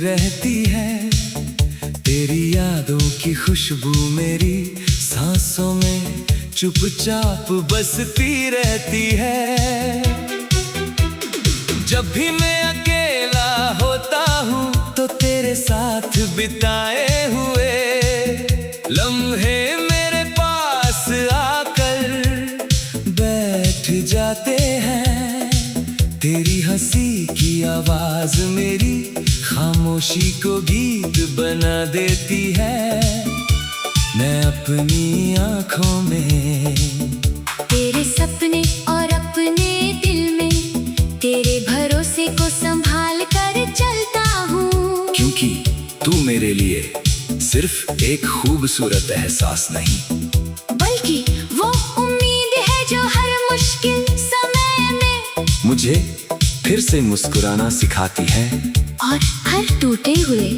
रहती है। तेरी यादों की खुशबू मेरी सांसों में चुपचाप बसती रहती है। जब भी मैं अकेला होता हूँ तो तेरे साथ बिताए हुए लम्हे मेरे पास आकर बैठ जाते हैं। तेरी हंसी की आवाज मेरी खामोशी को गीत बना देती है। मैं अपनी आँखों में तेरे सपने और अपने दिल में तेरे भरोसे को संभाल कर चलता हूँ। क्योंकि तू मेरे लिए सिर्फ एक खूबसूरत एहसास नहीं, बल्कि वो उम्मीद है जो हर मुश्किल समय में मुझे फिर से मुस्कुराना सिखाती है और हर टूटे हुए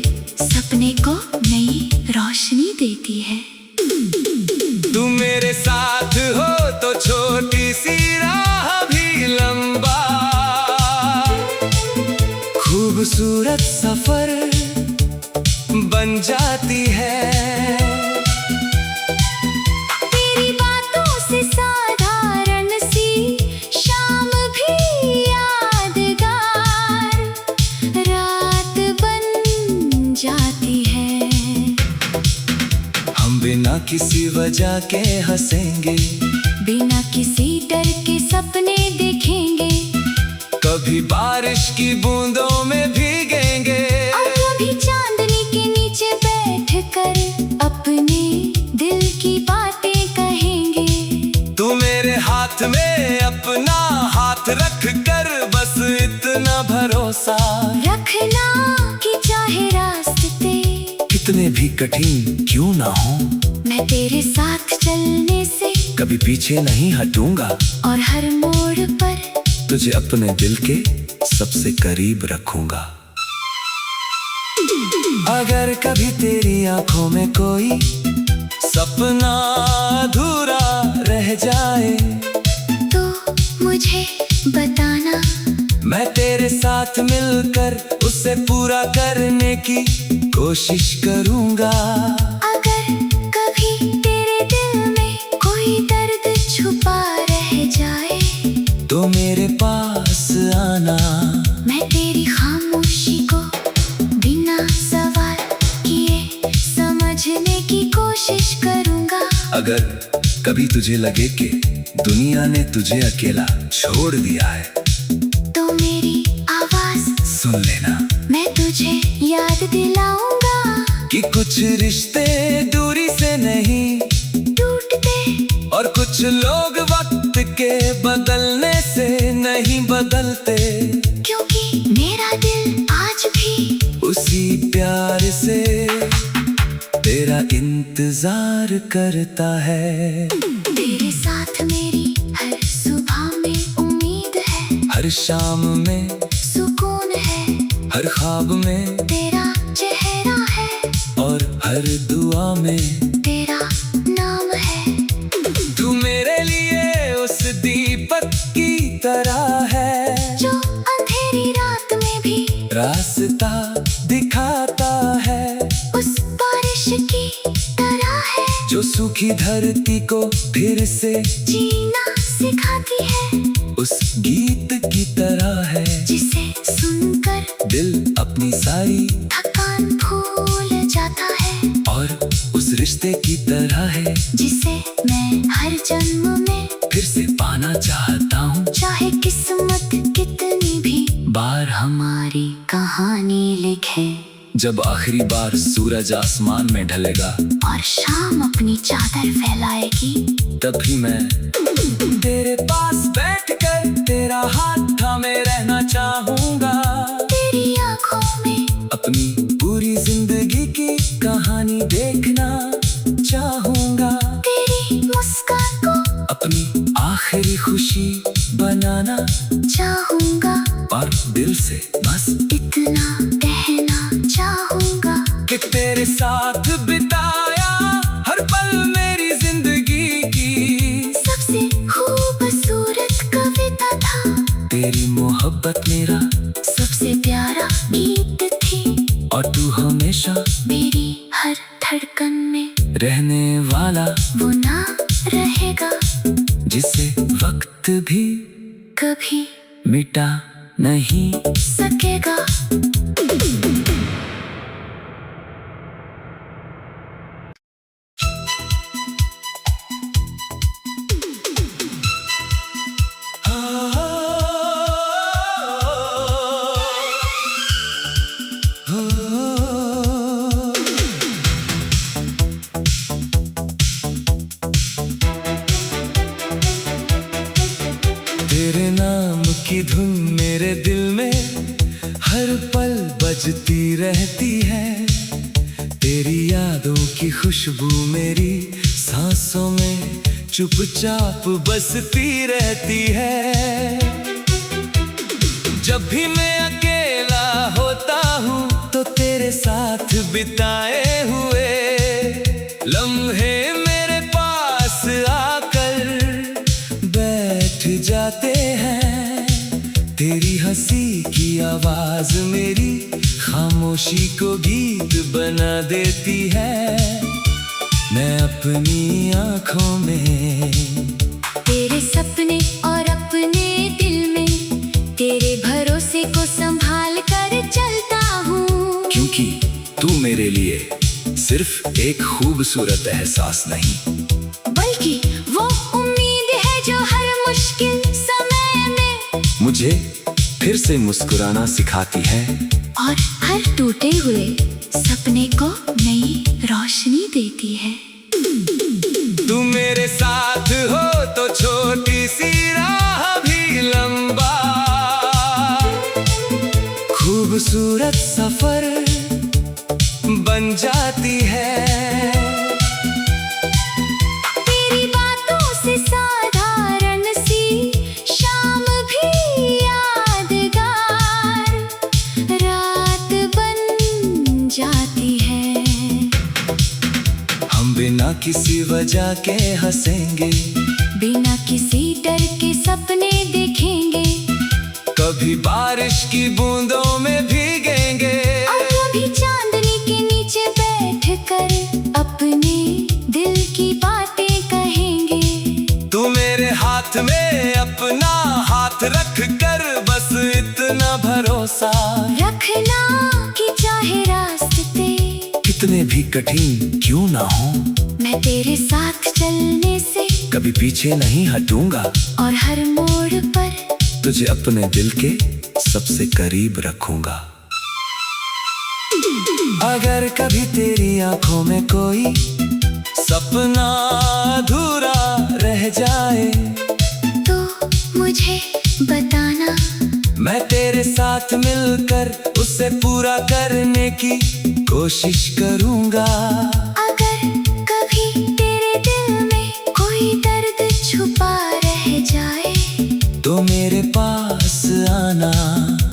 सपने को नई रोशनी देती है। तू मेरे साथ हो तो छोटी सी राह भी लंबा, खूबसूरत सफर बन जाती है। तेरी बातों से साधारण सी शाम भी यादगार रात बन जाती है। हम बिना किसी वजह के हंसेंगे, बिना किसी डर के सपने देखेंगे, कभी बारिश की बूंदों में भीगेंगे और कभी चांदनी के नीचे बैठकर अपने दिल की बातें कहेंगे। तू मेरे हाथ में अपना हाथ रख कर बस इतना भरोसा रखना कि चाहे रास्ते कितने भी कठिन क्यों ना हो, मैं तेरे साथ चलने से कभी पीछे नहीं हटूंगा और हर मोड़ पर तुझे अपने दिल के सबसे करीब रखूंगा। अगर कभी तेरी आंखों में कोई सपना अधूरा रह जाए तो मुझे बताना, मैं तेरे साथ मिलकर उसे पूरा करने की कोशिश करूंगा। अगर कभी तेरे दिल में कोई दर्द छुपा रह जाए तो मेरे पास आना, मैं तेरी खामोशी को बिना सवाल किए समझने की कोशिश करूंगा। अगर कभी तुझे लगे कि दुनिया ने तुझे अकेला छोड़ दिया है तो मेरी आवाज सुन लेना, मैं तुझे याद दिलाऊंगा कि कुछ रिश्ते दूरी से नहीं टूटते और कुछ लोग वक्त के बदलने से नहीं बदलते, क्योंकि मेरा दिल आज भी उसी प्यार से तेरा इंतजार करता है। तेरे साथ मेरी हर सुबह में उम्मीद है, हर शाम में सुकून है, हर ख्वाब में तेरा चेहरा है और हर दुआ में तेरा नाम है। तू मेरे लिए उस दीपक की तरह है जो अंधेरी रात में भी रास्ता दिखाता है, उस बारिश की तरह है जो सूखी धरती को फिर से जीना सिखाती है, उस गीत की तरह है जिसे सुनकर दिल अपनी सारी थकान भूल जाता है, और उस रिश्ते की तरह है जिसे मैं हर जन्म में फिर से पाना चाहता हूँ। चाहे किस्मत कितनी भी बार हमारी कहानी लिखे, जब आखिरी बार सूरज आसमान में ढलेगा और शाम अपनी चादर फैलाएगी, तभी मैं तेरे पास बैठकर तेरा हाथ थामे रहना चाहूंगा। तेरी आंखों में अपनी पूरी जिंदगी की कहानी देखना चाहूंगा, तेरी मुस्कान को अपनी आखिरी खुशी बनाना चाहूंगा, और दिल से बस इतना कहना चाहूंगा कि तेरे साथ बिताया हर पल मेरी जिंदगी की सबसे खूबसूरत कविता था। तेरी मोहब्बत मेरा में रहने वाला वो ना रहेगा, जिसे वक्त भी कभी मिटा नहीं सकेगा। तेरे नाम की धुन मेरे दिल में हर पल बजती रहती है। तेरी यादों की खुशबू मेरी सांसों में चुपचाप बसती रहती है। जब भी मैं अकेला होता हूँ तो तेरे साथ बिताए हुए लम्हे मेरे पास आकर बैठ जाते हैं। तेरी हंसी की आवाज मेरी खामोशी को गीत बना देती है। मैं अपनी आँखों में तेरे सपने और अपने दिल में तेरे भरोसे को संभाल कर चलता हूँ। क्योंकि तू मेरे लिए सिर्फ एक खूबसूरत एहसास नहीं, बल्कि वो उम्मीद है जो हर मुश्किल समय में मुझे फिर से मुस्कुराना सिखाती है और हर टूटे हुए सपने को नई रोशनी देती है। तू मेरे साथ हो तो छोटी सी राह भी लंबा, खूबसूरत सफर बन जाती है। तेरी बातों से साधारण सी शाम भी यादगार रात बन जाती है। हम बिना किसी वजह के हंसेंगे, बिना किसी डर के सपने देखेंगे, कभी बारिश की बूंदों में भीगेंगे और कभी चांदनी के नीचे बैठकर अपने दिल की बातें कहेंगे। तू मेरे हाथ में अपना हाथ रख कर बस इतना भरोसा रखना कि चाहे रास्ते कितने भी कठिन क्यों ना हो, मैं तेरे साथ चलने से कभी पीछे नहीं हटूंगा और हर मोड़ पर तुझे अपने दिल के सबसे करीब रखूंगा। अगर कभी तेरी आंखों में कोई सपना अधूरा रह जाए तो मुझे बताना, मैं तेरे साथ मिलकर उसे पूरा करने की कोशिश करूंगा। अगर कभी तेरे दिल में कोई दर्द छुपा रह जाए तो मेरे पास आना,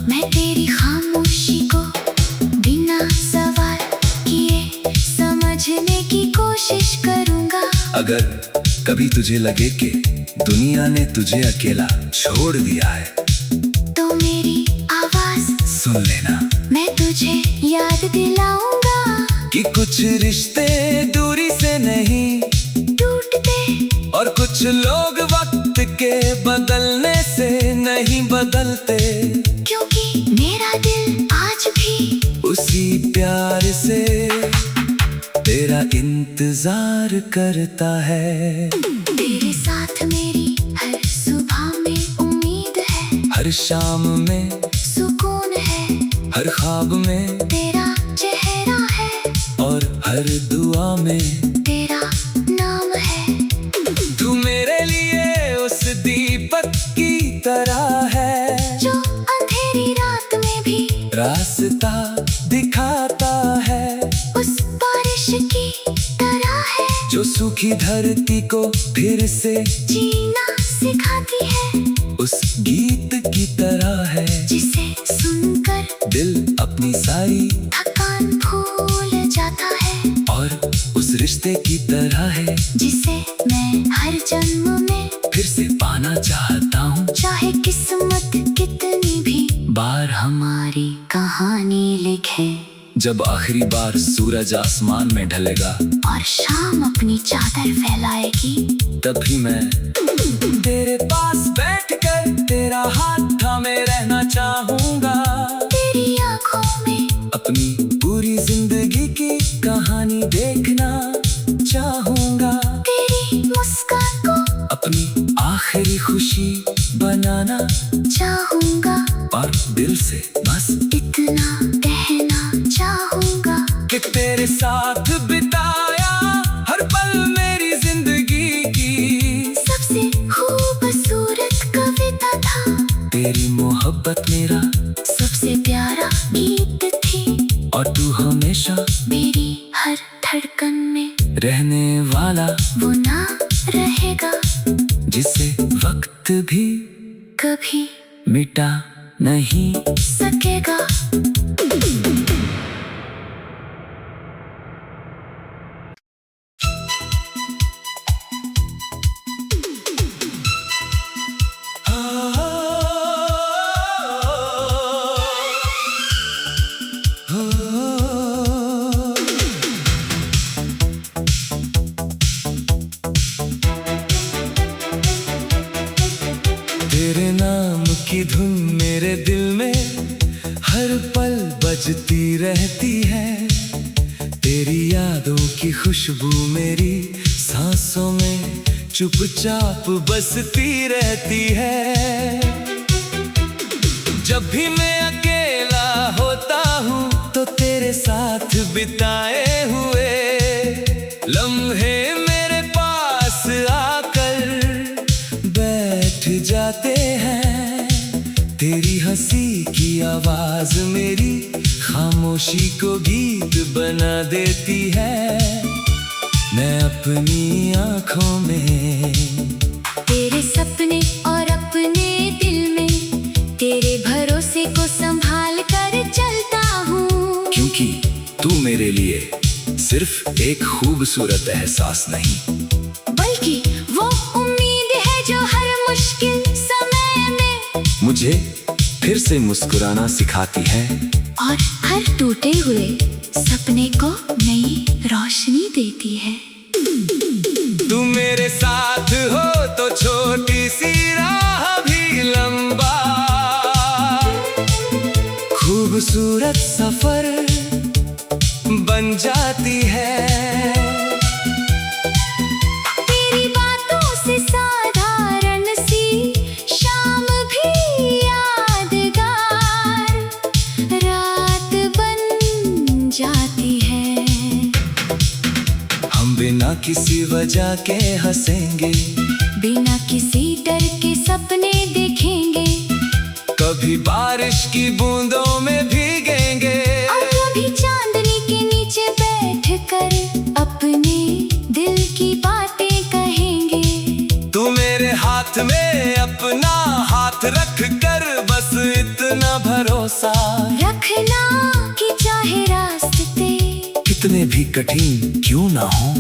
मैं तेरी खामोशी को बिना सवाल किए समझने की कोशिश करूंगा। अगर कभी तुझे लगे कि दुनिया ने तुझे अकेला छोड़ दिया है तो मेरी आवाज सुन लेना, मैं तुझे याद दिलाऊंगा कि कुछ रिश्ते दूरी से नहीं टूटते और कुछ लोग वक्त के बदलने से नहीं बदलते, क्योंकि मेरा दिल आज भी उसी प्यार से तेरा इंतजार करता है। तेरे साथ मेरी हर सुबह में उम्मीद है, हर शाम में सुकून है, हर ख्वाब में तेरा चेहरा है और हर दुआ में तेरा नाम है। तू मेरे लिए उस दीपक की तरह है जो अंधेरी रात में भी रास्ता दिखाता है, उस बारिश की तरह है जो सूखी धरती को फिर से जीना सिखाती है, उस गीत की तरह है जिसे सुनकर दिल अपनी सारी थकान भूल जाता है, और उस रिश्ते की तरह है जिसे मैं हर जन्म में फिर से पाना चाहता हूँ। चाहे किस्मत कितनी भी बार हमारी कहानी लिखे जब आखिरी बार सूरज आसमान में ढलेगा और शाम अपनी चादर फैलाएगी, तभी मैं तेरे पास बैठकर तेरा हाथ थामे रहना चाहूंगा। तेरी आंखों में अपनी पूरी जिंदगी की कहानी देखना चाहूंगा। तेरी मुस्कान को अपनी आखिरी खुशी बनाना चाहूंगा, और दिल से बस इतना कहना चाहूंगा कि तेरे साथ बिताया हर पल मेरी जिंदगी की सबसे खूबसूरत कविता था। तेरी मोहब्बत मेरा सबसे प्यारा गीत थी, और तू हमेशा मेरी हर धड़कन में रहने वाला वो ना रहेगा जिसे वक्त भी कभी मिटा नहीं सकेगा। तेरे नाम की धुन मेरे दिल में हर पल बजती रहती है। तेरी यादों की खुशबू मेरी सांसों में चुपचाप बसती रहती है। जब भी मैं अकेला होता हूँ तो तेरे साथ बिताए हुए लम्हे मेरे पास आकर बैठ जाते हैं। तेरी हंसी की आवाज मेरी खामोशी को गीत बना देती है। मैं अपनी आंखों में तेरे सपने और अपने दिल में तेरे भरोसे को संभाल कर चलता हूँ, क्योंकि तू मेरे लिए सिर्फ एक खूबसूरत एहसास नहीं बल्कि वो उम्मीद है जो हर मुश्किल समय में मुझे फिर से मुस्कुराना सिखाती है और हर टूटे हुए सपने को नई रोशनी देती है। तू मेरे साथ हो तो छोटी सी राह भी लंबा खूबसूरत सफर बन जाती है। तेरी बातों से साधारण सी शाम भी यादगार रात बन जाती है। हम बिना किसी वजह के हंसेंगे, बिना किसी डर के सपने देखेंगे, कभी बारिश की बूंदों में भीगेंगे और कभी चांदनी के नीचे बैठकर अपने दिल की बातें कहेंगे। तू मेरे हाथ में अपना हाथ रख कर बस इतना भरोसा रखना कि चाहे रास्ते कितने भी कठिन क्यों ना हो,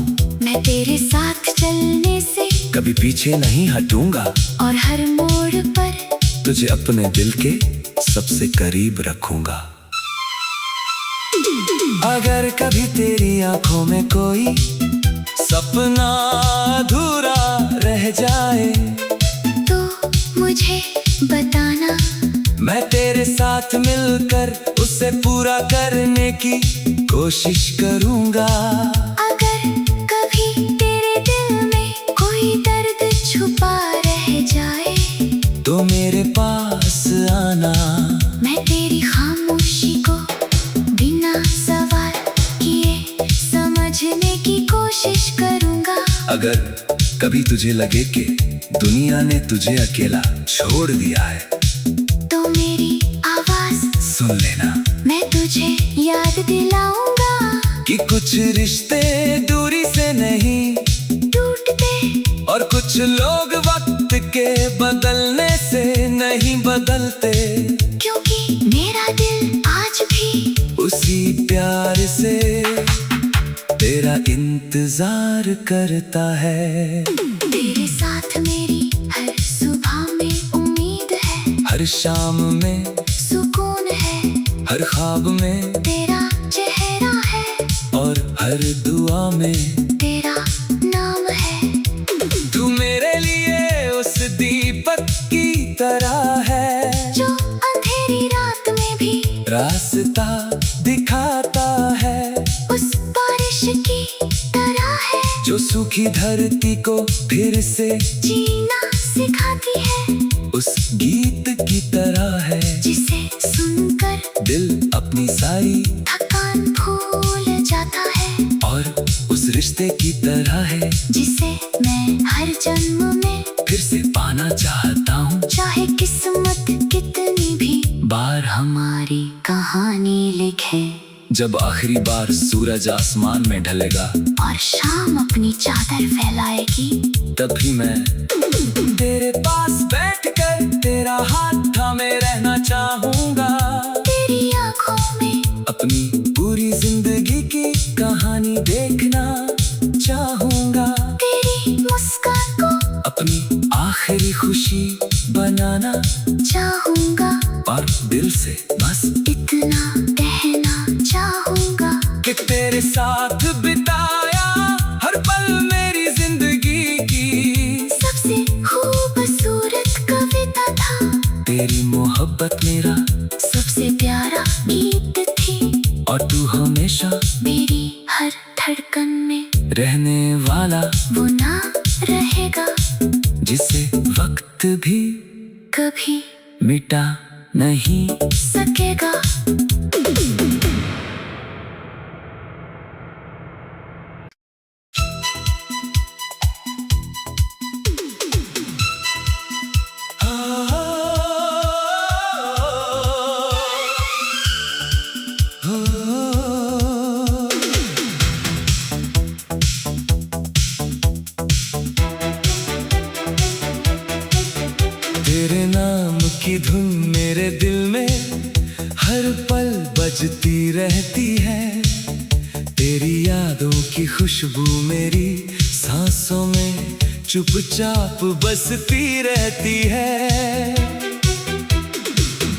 मैं तेरे साथ चलने से कभी पीछे नहीं हटूंगा और हर मोड़ पर तुझे अपने दिल के सबसे करीब रखूंगा। अगर कभी तेरी आंखों में कोई सपना अधूरा रह जाए तो मुझे बताना, मैं तेरे साथ मिलकर उसे पूरा करने की कोशिश करूंगा। अगर कभी तेरे दिल में कोई दर्द छुपा रह जाए तो मेरे पास आना, मैं तेरी खामोशी को बिना सवाल किए समझने की कोशिश करूंगा। अगर कभी तुझे लगे कि दुनिया ने तुझे अकेला छोड़ दिया है तो मेरी आवाज सुन लेना, मैं तुझे याद दिलाऊंगा कि कुछ रिश्ते दूरी से नहीं टूटते और कुछ लोग वक्त के बदलने से नहीं बदलते, क्योंकि मेरा दिल आज भी उसी प्यार से तेरा इंतजार करता है। तेरे साथ मेरी हर सुबह में उम्मीद है, हर शाम में सुकून है, हर ख्वाब में तेरा चेहरा हर दुआ में तेरा नाम है। तू मेरे लिए उस दीपक की तरह है जो अंधेरी रात में भी रास्ता दिखाता है। उस बारिश की तरह है जो सूखी धरती को फिर से जीना सिखाती है। उस गीत की तरह है जिसे सुनकर दिल अपनी सारी थकान भूल जाता है। और उस रिश्ते की तरह है जिसे मैं हर जन्म में फिर से पाना चाहता हूँ। चाहे किस्मत कितनी भी बार हमारी कहानी लिखे। जब आखिरी बार सूरज आसमान में ढलेगा और शाम अपनी चादर फैलाएगी, तभी मैं तेरे पास बैठकर तेरा हाथ थामे रहना चाहूंगा। तेरी आंखों में अपनी पूरी जिंदगी की कहानी देखना चाहूंगा। तेरी मुस्कान को अपनी आखिरी खुशी बनाना चाहूंगा। और दिल से बस इतना कहना चाहूंगा कि तेरे साथ बिताया हर पल मेरी जिंदगी की सबसे खूबसूरत कविता था। तेरी मोहब्बत मेरा सबसे प्यारा गीत थी। और तू हमेशा मेरी हर धड़कन में रहने वाला वो ना रहेगा जिसे वक्त भी कभी मिटा नहीं सकेगा। तेरे नाम की धुन मेरे दिल में हर पल बजती रहती है। तेरी यादों की खुशबू मेरी सांसों में चुपचाप बसती रहती है।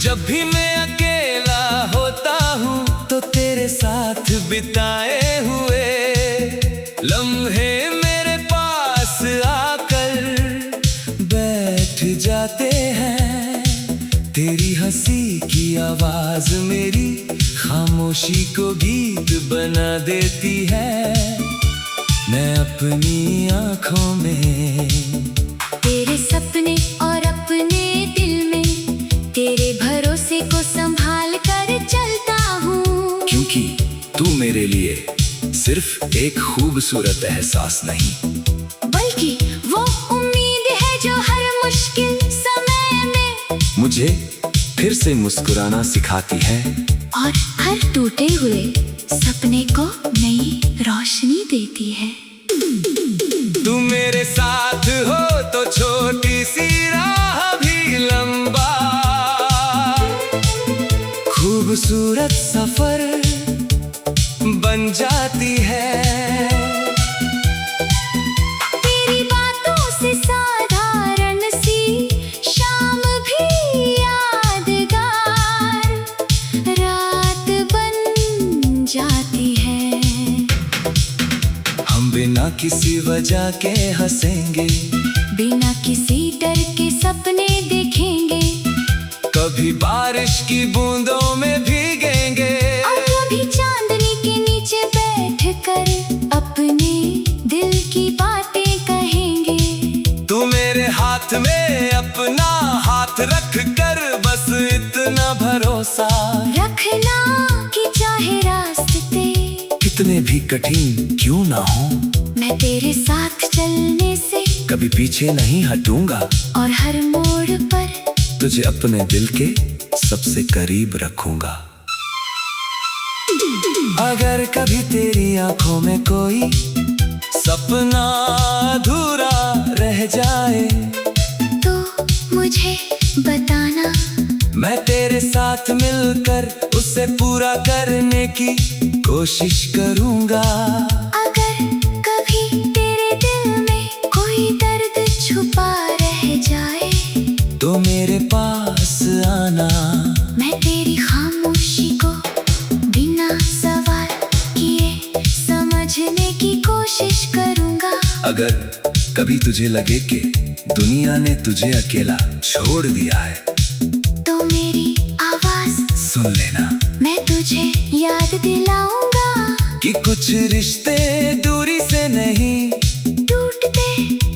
जब भी मैं अकेला होता हूँ तो तेरे साथ बिताए हुए लम्हे मेरे पास आकर बैठ जाते हैं। तेरी हंसी की आवाज मेरी खामोशी को गीत बना देती है। मैं अपनी आंखों में तेरे सपने और अपने दिल में तेरे भरोसे को संभाल कर चलता हूँ। क्योंकि तू मेरे लिए सिर्फ एक खूबसूरत एहसास नहीं बल्कि वो उम्मीद है जो हर मुश्किल समय में मुझे फिर से मुस्कुराना सिखाती है। और हर टूटे हुए सपने को नई रोशनी देती है। तू मेरे साथ हो तो छोटी सी राह भी लंबा खूबसूरत सफर बन जाती है। तेरी बातों से साधारण सी शाम भी यादगार रात बन जाती है। हम बिना किसी वजह के हंसेंगे, बिना किसी डर के सपने देखेंगे। कभी बारिश की बूंदों में भीगेंगे और कभी चांदनी के नीचे बैठकर अपने दिल की बातें कहेंगे। तू मेरे हाथ में अपना हाथ रख कर बस इतना भरोसा रखना कि चाहे रास्ते कितने भी कठिन क्यों ना हो, मैं तेरे साथ चलने से कभी पीछे नहीं हटूंगा। और हर मोड़ पर तुझे अपने दिल के सबसे करीब रखूंगा। अगर कभी तेरी आंखों में कोई सपना अधूरा रह जाए तो मुझे बताना। मैं तेरे साथ मिलकर उसे पूरा करने की कोशिश करूंगा। अगर कभी तेरे दिल में कोई दर्द छुपा रह जाए तो मेरे पास आना। मैं तेरी खामोशी को बिना सवाल किए समझ अगर कभी तुझे लगे कि दुनिया ने तुझे अकेला छोड़ दिया है, तो मेरी आवाज सुन लेना मैं तुझे याद दिलाऊंगा कि कुछ रिश्ते दूरी से नहीं टूटते,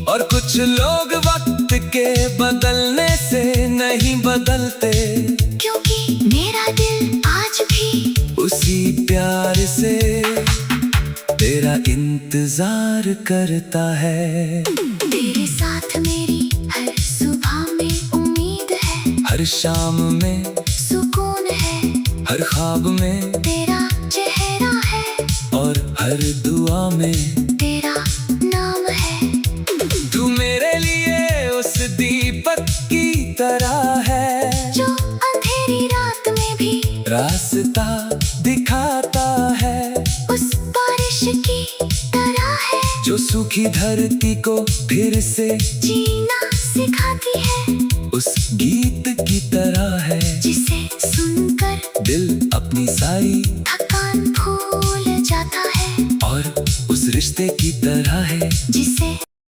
और कुछ लोग वक्त के बदलने से नहीं बदलते, क्योंकि मेरा दिल आज भी उसी प्यार से तेरा इंतजार करता है। तेरे साथ मेरी हर सुबह में उम्मीद है, हर शाम में, सुकून है, हर ख्वाब में, तेरा चेहरा है, और हर दुआ में तेरा नाम है। तू मेरे लिए उस दीपक की तरह है जो अंधेरी रात में भी रास्ता दिखाता है, उस बारिश की तरह है जो सूखी धरती को फिर से जीना सिखाती है। उस गीत